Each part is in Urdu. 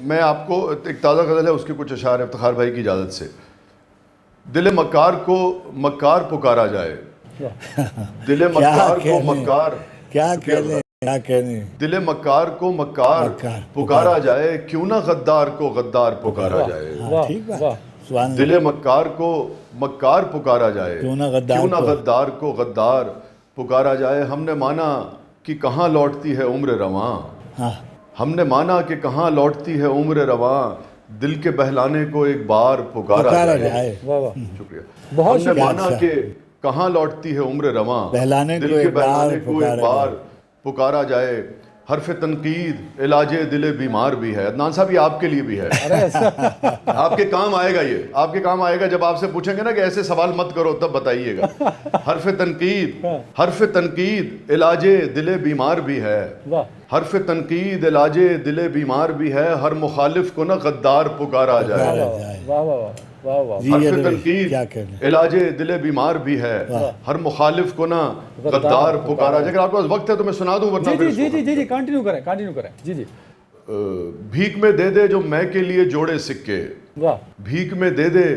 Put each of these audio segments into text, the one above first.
میں آپ کو ایک تازہ غزل ہے، اس کے کچھ اشعار افتخار بھائی کی اجازت سے. دل مکار کو مکار پکارا جائے، دل مکار کو مکار، کیا کہنے کیا کہنے، دل مکار کو مکار پکارا جائے، کیوں نہ غدار کو غدار پکارا جائے. ٹھیک بات، سبحان اللہ. دل مکار کو مکار پکارا جائے، کیوں نہ غدار کو غدار پکارا جائے. ہم نے مانا کہ کہاں لوٹتی ہے عمر رواں، ہم نے مانا کہ کہاں لوٹتی ہے عمر رواں، دل کے بہلانے کو ایک بار پکارا جائے. شکریہ. ہم نے مانا کہ کہاں لوٹتی ہے عمر رواں، دل کے بہلانے کو ایک بار پکارا جائے. حرف تنقید علاج دل بیمار بھی ہے. عدنان صاحب یہ آپ کے لیے بھی ہے، آپ کے کام آئے گا. یہ آپ کے کام آئے گا جب آپ سے پوچھیں گے نا کہ ایسے سوال مت کرو، تب بتائیے گا. حرف تنقید علاج دل بیمار بھی ہے، حرف تنقید علاج دل بیمار بھی ہے، ہر مخالف کو نہ غدار پکارا جائے. حرف تنقید علاج دل بیمار بھی ہے، ہر مخالف کو نہ غدار پکارا جائے. اگر آپ کے پاس وقت ہے تو میں سنا دوں، ورنہ جی کنٹینیو کریں. جی. بھیک میں دے دے جو میں کے لیے جوڑے سکے، بھیک میں دے دے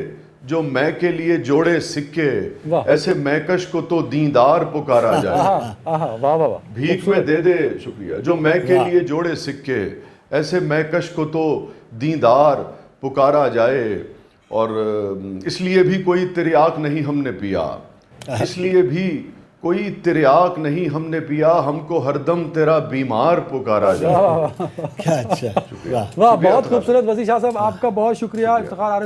جو میں کے لیے جوڑے سکے، ایسے میکش کو تو دیندار پکارا جائے. بھیک میں دے دے، شکریہ، جو میں کے لیے جوڑے سکے، ایسے میکش کو تو دیندار پکارا جائے. اور اس لیے بھی کوئی تریاک نہیں ہم نے پیا، اس لیے بھی کوئی تریاک نہیں ہم نے پیا، ہم کو ہر دم تیرا بیمار پکارا جائے. کیا اچھا، واہ، بہت خوبصورت. وزیر شاہ صاحب آپ کا بہت شکریہ. افتخار